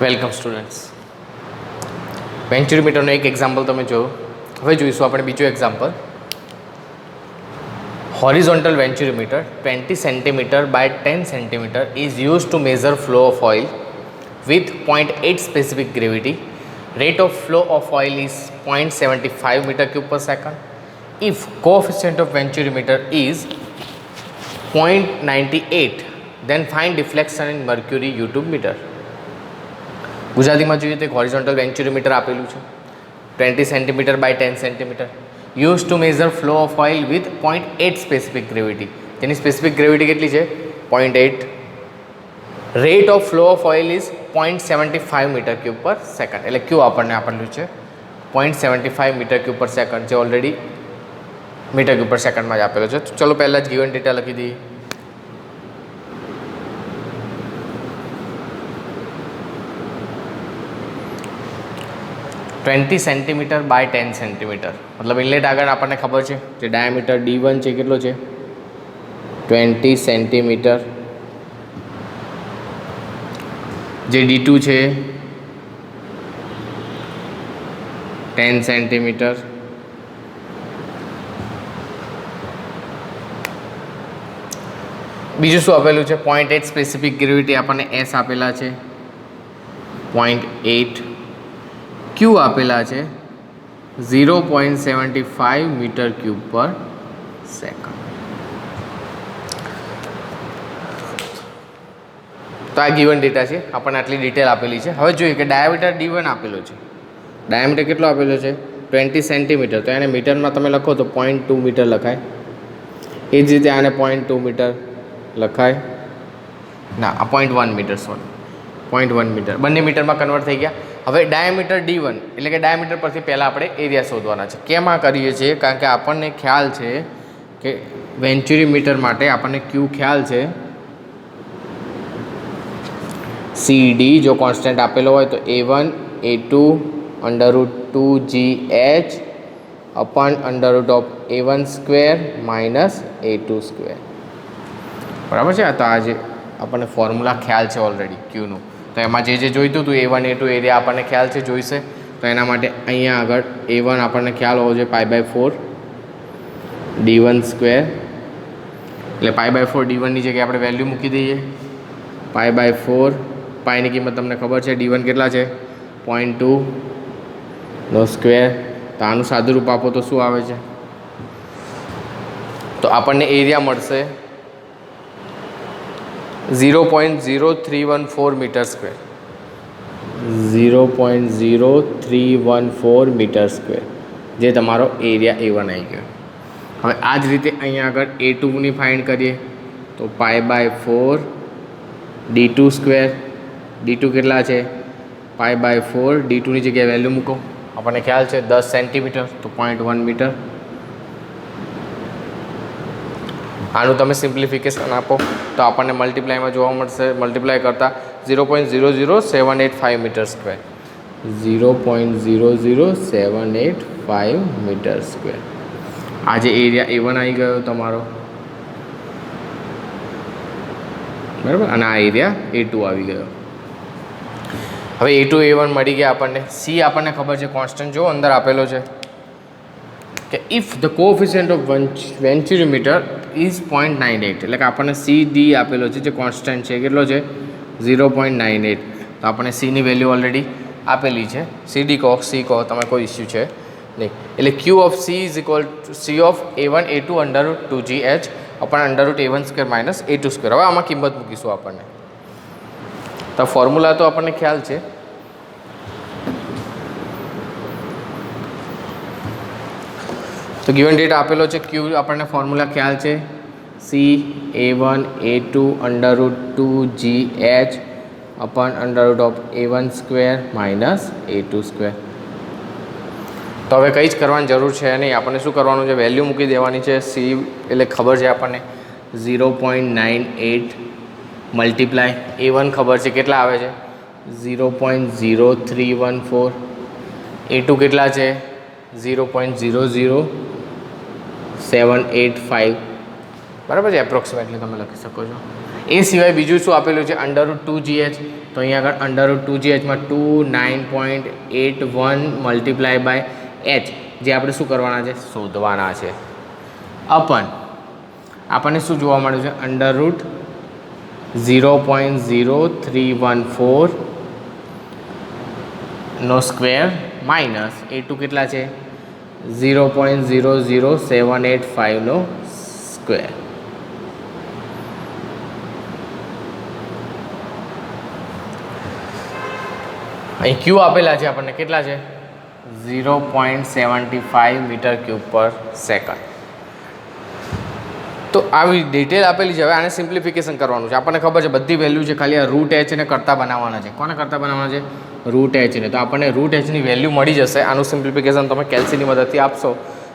Welcome students. વેન્ચ્યુરીમીટરનું એક example તમે જોયું. હવે જોઈશું આપણે બીજું example. Horizontal venturimeter 20 cm by 10 cm is used to measure flow of oil with 0.8 specific gravity. Rate of flow of oil is 0.75 meter cube per second. If coefficient of Venturimeter is 0.98, then find deflection in mercury U2 meter. ગુજરાતીમાં જોઈએ તો એક horizontal વેન્ચ્યુરીમીટર આપેલું છે 20 cm by 10 cm use to measure flow of oil with 0.8 specific gravity. તેની specific gravity કેટલી છે? 0.8. Rate of flow of oil is 0.75 metre cube per second. એટલે ક્યુ આપણને આપેલું છે 0.75 મીટર ક્યુબ પર સેકન્ડ, જે ઓલરેડી મીટર ક્યુબ પર સેકન્ડમાં જ આપેલો છે. તો ચલો પહેલાં જ ગિવન ડેટા લખી દઈએ. ट्वेंटी सेंटीमीटर बाय 10 cm मतलब इनलेट आगे आपने खबर है जो डायमीटर D1 है के 20 cm, जो D2 है 10 cm, बीजू शू आपेलू है 0.8 स्पेसिफिक ग्रेविटी आपने S आपेला है 0.8, क्यू आपेला है 0.75 मीटर क्यूब पर सेकंड. तो आ गिवन डेटा है, आपने आटली डिटेल आपेली है. हवे जोईए कि डायमीटर D1 आपेलो है. डायमीटर केटलो आपेलो है 20 cm, तो एने मीटर में तमे लखो तो 0.2 मीटर लखाय. ए ज रीते आने 0.2 मीटर लखाय ना, 0.1 मीटर सॉरी 0.1 मीटर बने मीटर में कन्वर्ट थी गया. હવે ડાયામીટર D1 એટલે કે ડાયામીટર પરથી પહેલાં આપણે એરિયા શોધવાના છે. કેમ આ કરીએ છીએ? કારણ કે આપણને ખ્યાલ છે કે વેન્ચ્યુરીમીટર માટે આપણને ક્યુ ખ્યાલ છે CD જો કોન્સ્ટન્ટ આપેલો હોય તો A1 A2 √2GH upon √A1 square minus A2 square. બરાબર છે? તો આજે આપણને ફોર્મ્યુલા ખ્યાલ છે ઓલરેડી ક્યુનું. तो एम जे जोईतुं हतुं A1 A2 एरिया आपने ख्याल है जोईशे. तो एना माटे अहींया आगळ A1 आपने ख्याल होवो जोईए π/4 D1 स्क्वेर, एटले π/4 D1 ની जगह આપણે वेल्यू मूकी दईए π/4. पाई ની किंमत तमने खबर है D1 केटला है 0.2 नो स्क्वेर. तो आनुं सादुरूप आपो तो शुं आवे छे? तो आपने एरिया मळशे 0.0314 मीटर स्क्वेर. 0.0314 मीटर स्क्वेर जे तमारो एरिया A1 आई गयो. हवे आज रीते अहींया आगळ A2 ની फाइंड करिए तो π/4 D2 स्क्वेर. D2 केटला है π/4 D2 ની जगह वेल्यू मूको. आपने ख्याल है 10 सेंटीमीटर तो 0.1 मीटर. आनु तमे सिम्प्लिफिकेशन आपो तो आपने मल्टीप्लाय में जोवा मळशे. मल्टीप्लाय करता 0.00785 मीटर स्क्वेर. 0.00785 मीटर स्क्वेर आज एरिया A1 आई गयो तमारो. बराबर. और आ एरिया A2 आई गयो. हवे A2 A1 मळी गया. आपने C आपने खबर है कॉन्स्टंट जो अंदर आपेलो है कि if the coefficient of venturimeter is 0.98 એટલે કે આપણને CD આપેલો છે જે કોન્સ્ટન્ટ છે કેટલો છે 0.98. તો આપણે C ની વેલ્યુ ઓલરેડી આપેલી છે. CD કહો C કહો તમે કોઈ ઇશ્યુ છે નહીં. એટલે Q of C is equal to C of A1 A2 √2GH upon √A1 square minus A2 square. હવે આમાં કિંમત મૂકીશું આપણને. તો ફોર્મ્યુલા તો આપણને ખ્યાલ છે. तो गिवन डेटा आपेलो है क्यू अपने फॉर्मूला ख्याल है C A1 A2 √2GH अपन √A1 square minus A2 square. तो हवे कई ज करवानी जरूर है नहीं. आपने शू करवानुं छे? वेल्यू मूकी देवानी है. C एटले खबर है आपने 0.98 मल्टीप्लाय A1 खबर है केटला आवे छे 0.0314. A2 केटला है 0.00785 बराबर है. एप्रोक्सिमेटली तमे लखी सको छो. એ સિવાય બીજું શું આપેલું છે? √2GH. તો અહીંયા આગળ √2GHમાં 29.81 મલ્ટીપ્લાય બાય h, જે આપણે શું કરવાના છે? શોધવાના છે. આપણને શું જોવા મળ્યું છે? √0.0314 નો સ્ક્વેર માઇનસ A2 કેટલા છે? 0.00785 નો સ્ક્વેર. અહીં ક્યુ આપેલા છે આપણને, કેટલા છે? 0.75 મીટર ક્યુબ પર સેકન્ડ. તો આવી ડિટેલ આપેલી છે. હવે આને સિમ્પ્લિફિકેશન કરવાનું છે. આપણને ખબર છે બધી વેલ્યુ છે, ખાલી આ √h ને કરતા બનાવવાના છે. કોને કરતા બનાવવાના છે? √h ને. તો આપણને √h ની વેલ્યુ મળી જશે. આનું સિમ્પ્લિફિકેશન તમે કેલ્સીની મદદથી આપશો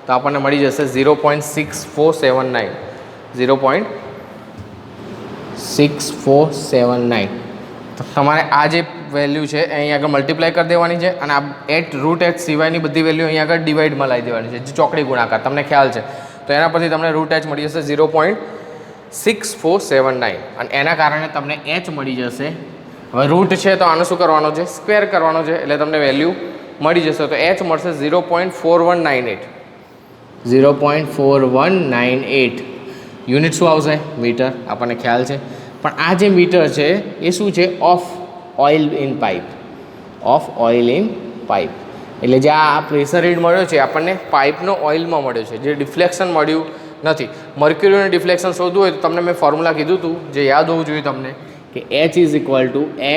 તો આપણને મળી જશે 0.6479. 0.6479. તો તમારે આ જે વેલ્યુ છે અહીં આગળ મલ્ટીપ્લાય કરી દેવાની છે અને આ √h સિવાયની બધી વેલ્યુ અહીં આગળ ડિવાઈડમાં લાવી દેવાની છે, જે ચોકડી ગુણાકાર તમને ખ્યાલ છે. તો એના પરથી તમને √h મળી જશે 0.6479 અને એના કારણે તમને h મળી જશે. હવે રૂટ છે તો આનો શું કરવાનો છે? સ્ક્વેર કરવાનો છે, એટલે તમને વેલ્યુ મળી જશે. તો h મળશે 0.4198. 0.4198 યુનિટ શું આવશે? મીટર. આપણને ખ્યાલ છે. પણ આ જે મીટર છે એ શું છે? Of oil in pipe. Of oil in pipe એટલે જે આ પ્રેશર હેડ મળ્યો છે આપણને પાઇપનો ઓઇલમાં મળ્યો છે, જે ડિફ્લેક્શન મળ્યું નથી. મર્ક્યુરીનું ડિફ્લેક્શન શોધવું હોય તો તમને મેં ફોર્મ્યુલા કીધું હતું, જે યાદ હોવું જોઈએ તમને, કે H =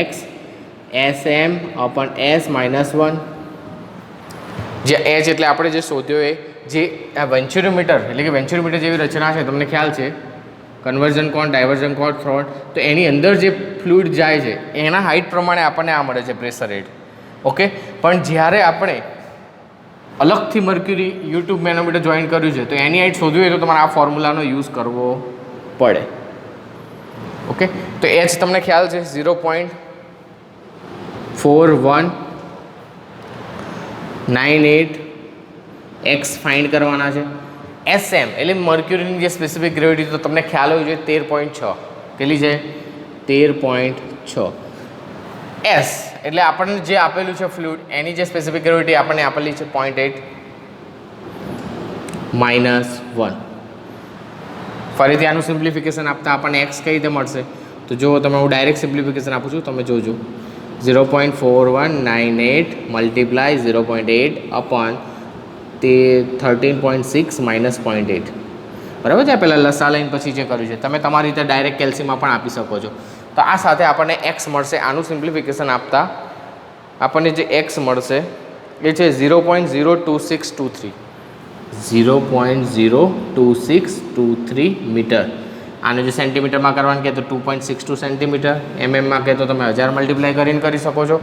x SM/s -1. જે H એટલે આપણે જે શોધ્યો એ જે આ વેન્ચ્યુરીમીટર એટલે કે વેન્ચ્યુરીમીટર જેવી રચના છે, તમને ખ્યાલ છે, કન્વર્ઝન કોણ, ડાયવર્ઝન કોણ, થ્રોટ. તો એની અંદર જે ફ્લુઇડ જાય છે એના હાઇટ પ્રમાણે આપણને આ મળે છે પ્રેશર હેડ. ઓકે. પણ જ્યારે આપણે અલગથી મર્ક્યુરી યુટ્યુબ મેનોમીટર જોઈન કર્યું છે તો એની હાઇટ શોધવી હોય તો તમારે આ ફોર્મ્યુલાનો યુઝ કરવો પડે. ઓકે. તો H તમને ખ્યાલ છે 0.4198 x ફાઇન્ડ કરવાના છે. SM એટલે મર્ક્યુરીની જે સ્પેસિફિક ગ્રેવિટી તો તમને ખ્યાલ હોવી જોઈએ 13.6. કેટલી છે? 13.6. S એટલે આપણને જે આપેલું છે ફ્લુઇડ એની જે સ્પેસિફિક ગ્રેવિટી આપણને આપેલી છે 0.8 -1. ફરીથી આનું સિમ્પ્લિફિકેશન આપતા આપણને x કઈ રીતે મળશે? તો જો તમે હું ડાયરેક્ટ સિમ્પ્લિફિકેશન આપું છું, તમે જોજો. 0.4198 મલ્ટીપ્લાય 0.8 અપોન તે 13.6 - 0.8. બરાબર છે. પહેલાં લસા લઈને પછી જે કર્યું છે તમે તમારી રીતે ડાયરેક્ટ કેલ્સીમાં પણ આપી શકો છો. તો આ સાથે આપણને x મળશે. આનું સિમ્પ્લિફિકેશન આપતા આપણને જે x મળશે એ છે 0.02623. 0.02623 મીટર. આને જો સેન્ટીમીટરમાં કરવાનું કહે તો 2.62 સેન્ટીમીટર. એમએમમાં કહે તો તમે 1000 મલ્ટીપ્લાય કરીને કરી શકો છો.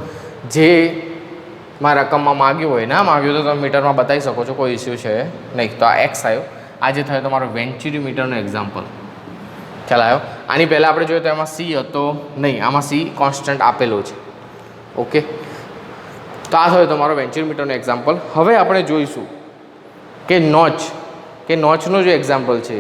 જે માં રકમમાં માગ્યું હોય, ના માગ્યું તો તમે મીટરમાં બતાવી શકો છો, કોઈ ઇસ્યુ છે નહીં. તો આ x આવ્યો. આ જે થયો તમારો વેન્ચ્યુરીમીટરનો એક્ઝામ્પલ. ખ્યાલ આવ્યો? આની પહેલાં આપણે જોયું તો એમાં c હતો નહીં, આમાં c કોન્સ્ટન્ટ આપેલો છે. ઓકે. તો આ થયો તમારો વેન્ચ્યુરીમીટરનો એક્ઝામ્પલ. હવે આપણે જોઈશું કે નોચનું જે એક્ઝામ્પલ છે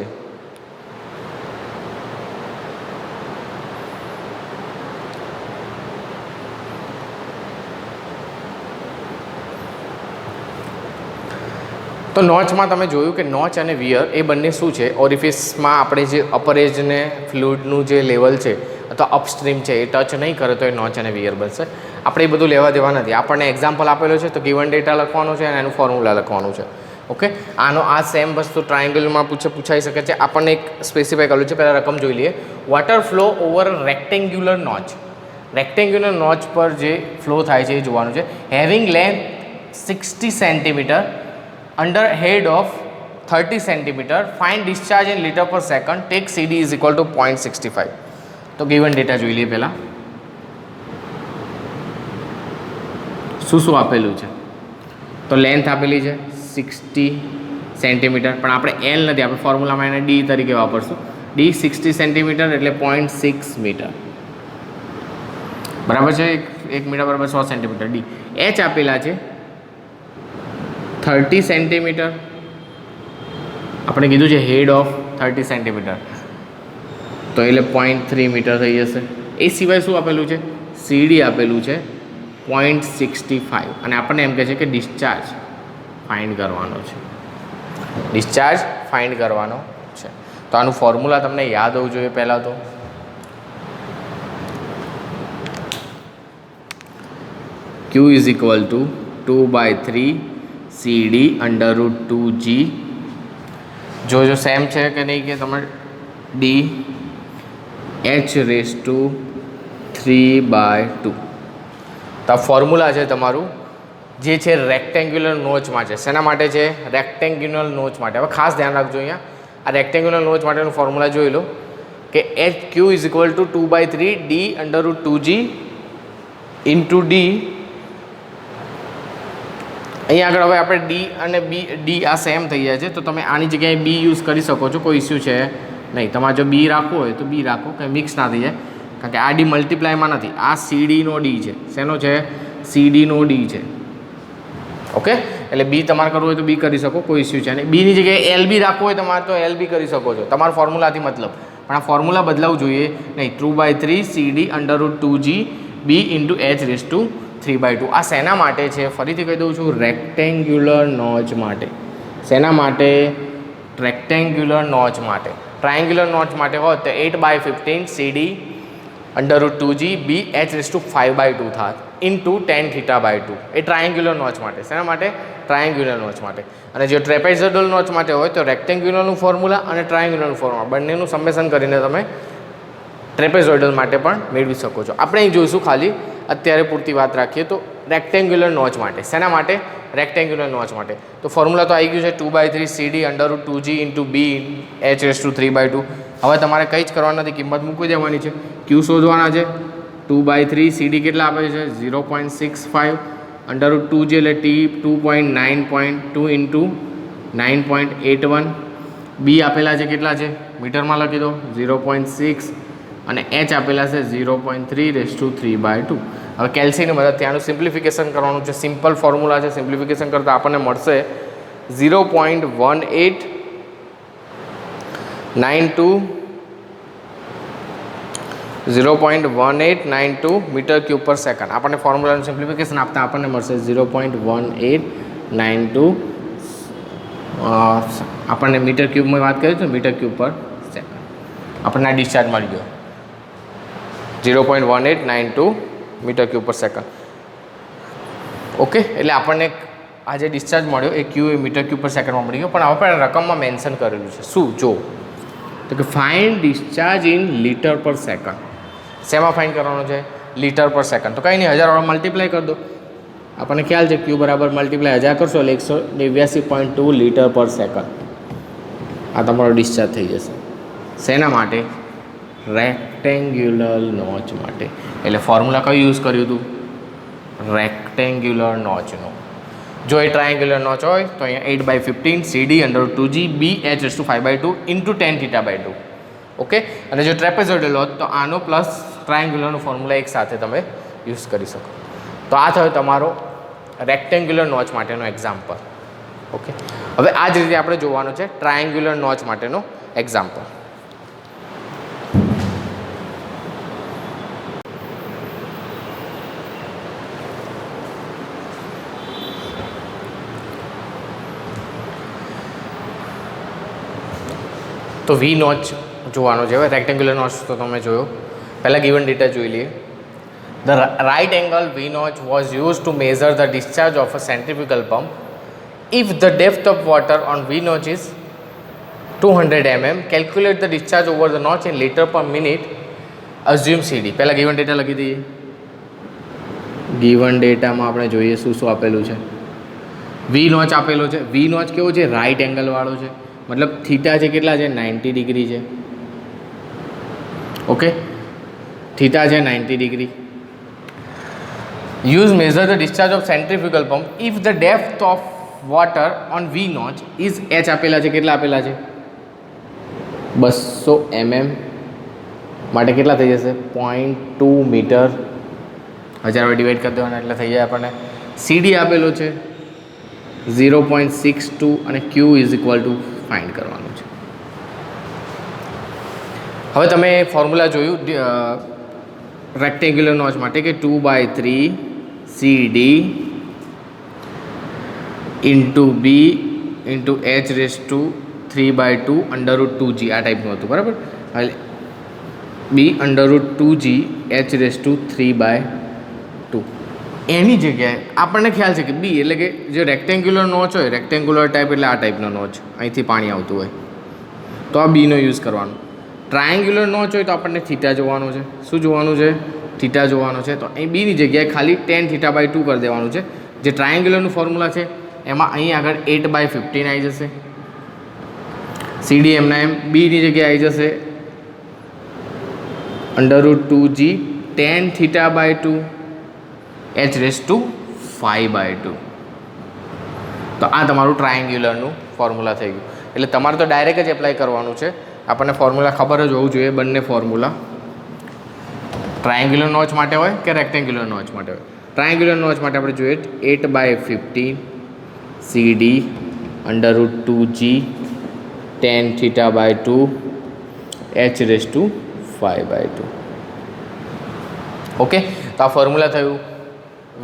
તો નોચમાં તમે જોયું કે નોચ અને વિયર એ બંને શું છે? ઓરિફિસમાં આપણે જે અપર એજને ફ્લુઇડનું જે લેવલ છે અથવા અપસ્ટ્રીમ છે એ ટચ નહીં કરે તો એ નોચ અને વિયર બનશે. આપણે એ બધું લેવા દેવા નથી. આપણને એક્ઝામ્પલ આપેલો છે તો ગિવન ડેટા લખવાનો છે અને એનું ફોર્મ્યુલા લખવાનું છે. ઓકે. આનો આ સેમ વસ્તુ ટ્રાયંગલમાં પૂછાઈ શકે છે. આપણને એક સ્પેસિફાઈ કરેલું છે. પહેલાં રકમ જોઈ લઈએ. Water flow over rectangular notch. Rectangular notch પર જે ફ્લો થાય છે એ જોવાનું છે. Having length 60 centimetre under head of 30 centimeter, find discharge in liter per second, take CD is equal to 0.65. તો given data જોઈ લઈએ પહેલાં. શું આપેલું છે? તો લેન્થ આપેલી છે 60 સેન્ટીમીટર, પણ આપણે L નથી, આપણે ફોર્મ્યુલામાં એને D તરીકે વાપરશું. D 60 સેન્ટીમીટર એટલે 0.6 મીટર. બરાબર છે? 1 મીટર બરાબર 100 સેન્ટીમીટર. D. H આપેલા છે 30 સેન્ટીમીટર. આપણે કીધું છે હેડ ઓફ 30 સેન્ટીમીટર. તો એટલે 0.3 મીટર થઈ જશે. એ સિવાય શું આપેલું છે? સીડી આપેલું છે 0.65 અને આપણને એમ કહે છે કે ડિસ્ચાર્જ ફાઇન્ડ કરવાનો છે. ડિસ્ચાર્જ ફાઇન્ડ કરવાનો છે. તો આનું ફોર્મ્યુલા તમને યાદ હોવું જોઈએ. પહેલાં તો Q is equal to 2/3 CD √2G. જો સેમ છે કે નહીં કે તમે D H⁻3/2. તો આ ફોર્મ્યુલા છે તમારું જે છે રેક્ટેન્ગ્યુલર નોચ માટે. શેના માટે છે? રેક્ટેન્ગ્યુલર નોચ માટે. હવે ખાસ ધ્યાન રાખજો, અહીંયા આ રેક્ટેન્ગ્યુલર નોચ માટેનું ફોર્મ્યુલા જોઈ લો કે Q is equal to 2/3 D √2G into D. અહીંયા આગળ હવે આપણે ડી અને ડી આ સેમ થઈ જાય છે, તો તમે આની જગ્યાએ બી યુઝ કરી શકો છો, કોઈ ઇસ્યુ છે નહીં. તમારે જો બી રાખવું હોય તો બી રાખો, કંઈ મિક્સ ના થઈ જાય, કારણ કે આ ડી મલ્ટીપ્લાયમાં નથી. આ સીડીનો ડી છે. શેનો છે? સીડીનો ડી છે. ઓકે, એટલે બી તમારે કરવું હોય તો બી કરી શકો, કોઈ ઇસ્યુ છે નહીં. બીની જગ્યાએ એલ બી રાખવું હોય તમારે તો એલ બી કરી શકો છો, તમારા ફોર્મ્યુલાથી મતલબ. પણ આ ફોર્મ્યુલા બદલાવું જોઈએ નહીં. 2/3 CD √2G B into H⁻3/2. આ શેના માટે છે? ફરીથી કહી દઉં છું, રેક્ટેન્ગ્યુલર નોચ માટે. શેના માટે? રેક્ટેન્ગ્યુલર નોચ માટે. ટ્રાયેંગ્યુલર નોચ માટે હોત તો 8/15 CD √2G B H⁻5/2 થાત ઇન્ટુ tan θ/2. એ ટ્રાયેંગ્યુલર નોચ માટે. શેના માટે? ટ્રાયેંગ્યુલર નોચ માટે. અને જો ટ્રેપેઝોઇડલ નોચ માટે હોય તો રેક્ટેન્ગ્યુલરનું ફોર્મ્યુલા અને ટ્રાયેંગ્યુલરનું ફોર્મ્યુલા બંનેનું સમેશન કરીને તમે ટ્રેપેઝોઇડલ માટે પણ મેળવી શકો છો. આપણે અહીં જોઈશું, ખાલી અત્યારે પૂરતી વાત રાખીએ તો રેક્ટેન્ગ્યુલર નોચ માટે. શેના માટે? રેક્ટેન્ગ્યુલર નોચ માટે. તો ફોર્મ્યુલા તો આવી ગયું છે 2/3 CD √2G into B H⁻3/2. હવે તમારે કંઈ જ કરવાનું નથી, કિંમત મૂકી દેવાની છે. Q શોધવાના છે. 2/3 CD કેટલા આપે છે? 0.65 √2G એટલે T 2.9.2 ઇન્ટુ 9.81. બી આપેલા છે કેટલા છે? મીટરમાં લખી દો 0.6 અને H આપેલા છે 0.3/2. હવે કેલ્સીની મદદથી આનું સિમ્પ્લિફિકેશન કરવાનું છે. સિમ્પલ ફોર્મ્યુલા છે, સિમ્પ્લિફિકેશન કરતાં આપણને મળશે 0.1892 મીટર ક્યુબ પર સેકન્ડ. આપણને ફોર્મ્યુલાનું સિમ્પ્લિફિકેશન આપતા આપણને મળશે 0.1892. આપણને મીટર ક્યુબમાં વાત કરીએ તો મીટર ક્યુબ પર સેકન્ડ આપણને આ ડિસ્ચાર્જ મળી ગયો 0.1892 metre cube per second. Okay, એટલે આપણને આ જે ડિસ્ચાર્જ મળ્યો એ ક્યુ એ મીટર ક્યુબ પર સેકન્ડમાં મળી ગયો. પણ હવે પણ રકમમાં મેન્શન કરેલું છે. શું? જો તો કે ફાઇન્ડ ડિસ્ચાર્જ ઇન લીટર પર સેકન્ડ. શેમાં ફાઇન્ડ કરવાનો છે? લીટર પર સેકન્ડ. તો કંઈ નહીં, 1000 વાળા મલ્ટીપ્લાય કરી દો. આપણને ખ્યાલ છે ક્યુ બરાબર મલ્ટીપ્લાય 1000 કરશો એટલે 189.2 લીટર પર સેકન્ડ. આ તમારો ડિસ્ચાર્જ થઈ જશે. શેના માટે? રેક્ટેન્ગ્યુલર નોચ માટે. એટલે ફોર્મ્યુલા કયું યુઝ કર્યું હતું? રેક્ટેન્ગ્યુલર નોચનું. જો એ ટ્રાયેંગ્યુલર નોચ હોય તો અહીંયા 8/15 CD √2G B H⁻5/2 into tan θ/2. Okay, અને જો ટ્રેપેઝોઇડલ હોત તો આનો પ્લસ ટ્રાયેંગ્યુલરનું ફોર્મ્યુલા એક સાથે તમે યુઝ કરી શકો. તો આ થયો તમારો રેક્ટેન્ગ્યુલર નોચ માટેનો એક્ઝામ્પલ. ઓકે, હવે આ જ રીતે આપણે જોવાનું છે ટ્રાયેંગ્યુલર નોચ માટેનો એક્ઝામ્પલ. તો વી નોચ જોવાનો છે. હવે રેક્ટેન્ગ્યુલર નોચ તો તમે જોયો. પહેલાં ગિવન ડેટા જોઈ લઈએ. The right angle V notch was use to measure the discharge of a centrifugal pump. If the depth of water on V notch is 200 mm, calculate the discharge over the notch in litre per minute. Assume CD. પહેલાં given data લખી દઈએ. Given ડેટામાં આપણે જોઈએ શું શું આપેલું છે. વી નોચ આપેલો છે. વી નોચ કેવો છે? રાઇટ એંગલવાળો છે. મતલબ થીટા છે કેટલા છે? 90 ડિગ્રી છે. ઓકે, થીટા છે 90 degree. Use measure the discharge of centrifugal pump if the depth of water on V notch is H આપેલા છે. કેટલા આપેલા છે? 200 mm માટે કેટલા થઈ જશે? 0.2 મીટર. 1000 ડિવાઈડ કરી દેવાના એટલે થઈ જાય આપણને. CD આપેલો છે 0.62 અને Q is equal to find કરવાનું છે. હવે તમે ફોર્મ્યુલા જોયું રેક્ટેન્ગ્યુલર નોચ માટે કે 2/3 CD ઇન્ટુ બી ઇન્ટુ h/3/2 √2g આ ટાઈપનું હતું બરાબર. એટલે બી √2g h/3/2 એની જગ્યાએ આપણને ખ્યાલ છે કે બી એટલે કે જે રેક્ટેન્ગ્યુલર નોચ હોય રેક્ટેન્ગ્યુલર ટાઈપ એટલે આ ટાઈપનો નોચ અહીંથી પાણી આવતું હોય તો આ બીનો યુઝ કરવાનો. ટ્રાયેંગ્યુલર નોચ હોય તો આપણને થીટા જોવાનું છે. શું જોવાનું છે? થીટા જોવાનું છે. તો અહીં બીની જગ્યાએ ખાલી tan θ/2 કરી દેવાનું છે. જે ટ્રાયેંગ્યુલરનું ફોર્મ્યુલા છે એમાં અહીં આગળ 8/15 આવી જશે. CD એમના એમ બીની જગ્યાએ આવી જશે √2g tan θ/2 h/5/2. તો આ તમારું ટ્રાયેંગ્યુલરનું ફોર્મ્યુલા થઈ ગયું. એટલે તમારે તો ડાયરેક્ટ જ એપ્લાય કરવાનું છે. આપણને ફોર્મ્યુલા ખબર જ હોવું જોઈએ બંને ફોર્મ્યુલા ટ્રાયેંગ્યુલર નોચ માટે હોય કે રેક્ટેન્ગ્યુલર નોચ માટે હોય. ટ્રાયેંગ્યુલર નોચ માટે આપણે જોઈએ 8/15 CD √2g tan θ/2 h/5/2. Okay, તો આ ફોર્મ્યુલા થયું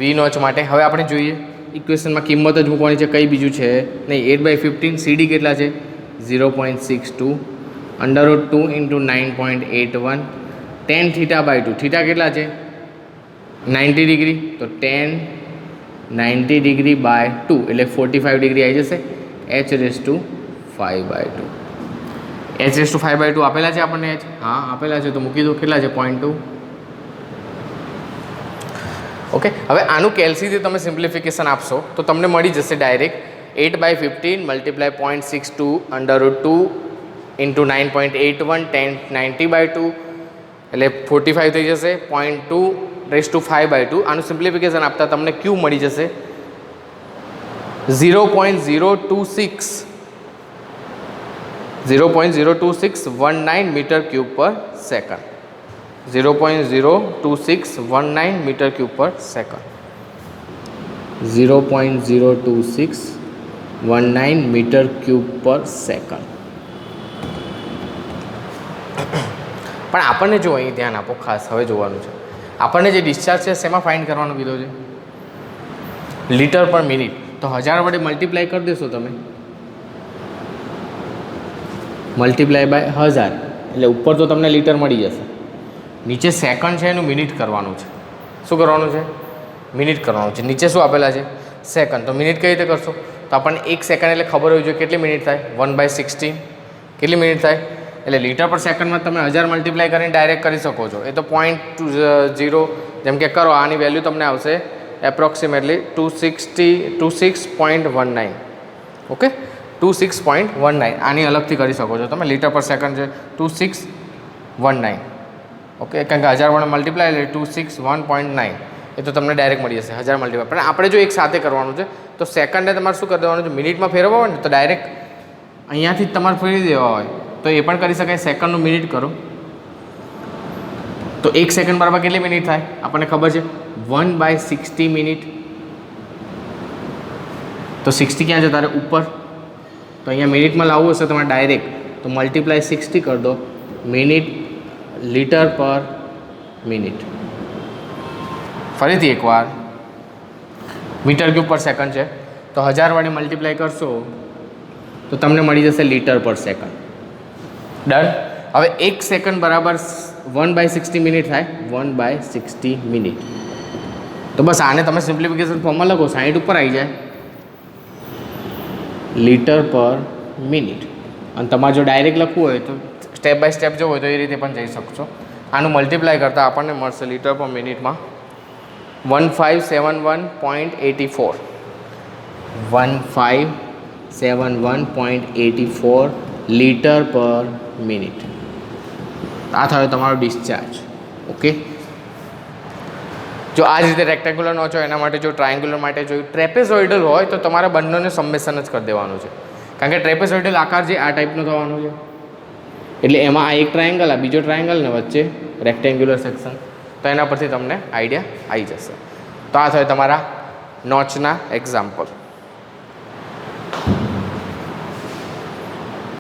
વી નોચ માટે. હવે આપણે જોઈએ ઇક્વેશનમાં કિંમત જ મૂકવાની છે, કંઈ બીજું છે નહીં. 8/15 CD કેટલા છે? 0.62 √2 × 9.81 tan θ/2 થીટા કેટલા છે? 90 ડિગ્રી. તો tan 90 ડિગ્રી બાય 2 એટલે 45 ડિગ્રી આવી જશે h/5/2. h/5/2 આપેલા છે આપણને? હા આપેલા છે, તો મૂકી દો. કેટલા છે? 0.2. ઓકે, હવે આનું કેલ્સીથી તમે સિમ્પ્લિફિકેશન આપશો તો તમને મળી જશે ડાયરેક્ટ 8/15 × 0.62 √2 × 9.81 tan 90/2 એટલે 45 થઈ જશે. 0.2 આનું સિમ્પ્લિફિકેશન આપતા તમને ક્યુ મળી જશે 0.02619 metre cube per second. 0.02619 metre cube per second. 0.02619 metre cube per second. પણ આપણને જો અહીં ધ્યાન આપો ખાસ, હવે જોવાનું છે આપણને જે ડિસ્ચાર્જ છે શેમાં ફાઇન્ડ કરવાનો કીધો છે? Litre per minute. તો 1000 વડે મલ્ટીપ્લાય કરી દેશો તમે, મલ્ટીપ્લાય બાય 1000 એટલે ઉપર તો તમને લીટર મળી જશે. નીચે સેકન્ડ છે એનું મિનિટ કરવાનું છે. શું કરવાનું છે? મિનિટ કરવાનું છે. નીચે શું આપેલા છે? સેકન્ડ. તો મિનિટ કઈ રીતે કરશો? તો આપણને 1 સેકન્ડ એટલે ખબર હોવી જોઈએ કેટલી મિનિટ થાય? 1/16 કેટલી મિનિટ થાય? એટલે લીટર પર સેકન્ડમાં તમે 1000 મલ્ટીપ્લાય કરીને ડાયરેક્ટ કરી શકો છો. એ તો 0.20 જેમ કે કરો, આની વેલ્યુ તમને આવશે એપ્રોક્સિમેટલી 26.19. ઓકે, 26.19 આની અલગથી કરી શકો છો તમે. લીટર પર સેકન્ડ છે 2619. ઓકે, કારણ કે 1000 વડે મલ્ટીપ્લાય એટલે 261.9 એ તો તમને ડાયરેક્ટ મળી જશે 1000 મલ્ટીપ્લાય. પણ આપણે જો એક સાથે કરવાનું છે તો સેકન્ડને તમારે શું કરી દેવાનું છે? મિનિટમાં ફેરવવા હોય ને તો ડાયરેક્ટ અહીંયાથી જ તમારે ફેરવી દેવા હોય તો એ પણ કરી શકાય. સેકન્ડનું મિનિટ કરો તો 1 સેકન્ડ બરાબર કેટલી મિનિટ થાય? આપણને ખબર છે 1/60 મિનિટ. તો 60 ક્યાં છે તારે? ઉપર. તો અહીંયા મિનિટમાં લાવવું હશે તમારે ડાયરેક્ટ તો મલ્ટીપ્લાય 60 કરી દો. Minute litre per minute. ફરીથી એકવાર મીટર ક્યુબ પર સેકન્ડ છે તો 1000 વડે મલ્ટીપ્લાય કરશો તો તમને મળી જશે લીટર પર સેકન્ડ. ડન. હવે 1 સેકન્ડ બરાબર 1/60 મિનિટ થાય. 1/60 મિનિટ. તો બસ આને તમે સિમ્પ્લિફિકેશન ફોર્મમાં લખો, 60 ઉપર આવી જાય લીટર પર મિનિટ. અને તમારે જો ડાયરેક્ટ લખવું હોય તો સ્ટેપ બાય સ્ટેપ જવું હોય તો એ રીતે પણ જઈ શકશો. આનું મલ્ટીપ્લાય કરતાં આપણને મળશે લીટર પર મિનિટમાં 1571.84. 1571.84 લીટર પર મિનિટ. આ થયો તમારો ડિસ્ચાર્જ. ઓકે, જો આ જ રીતે રેક્ટેન્ગ્યુલર નોચ હોય એના માટે જો ટ્રાયેંગ્યુલર માટે જો ટ્રેપેઝોઇડલ હોય તો તમારે બંનેને સમેશન જ કરી દેવાનું છે. કારણ કે ટ્રેપેઝોઇડલ આકાર જે આ ટાઈપનો થવાનો છે એટલે એમાં આ એક ટ્રાયેંગલ, આ બીજો ટ્રાયેંગલ ને વચ્ચે રેક્ટેન્ગ્યુલર સેક્શન. તો એના પરથી તમને આઈડિયા આવી જશે. તો આ થયો તમારા નોચના એક્ઝામ્પલ.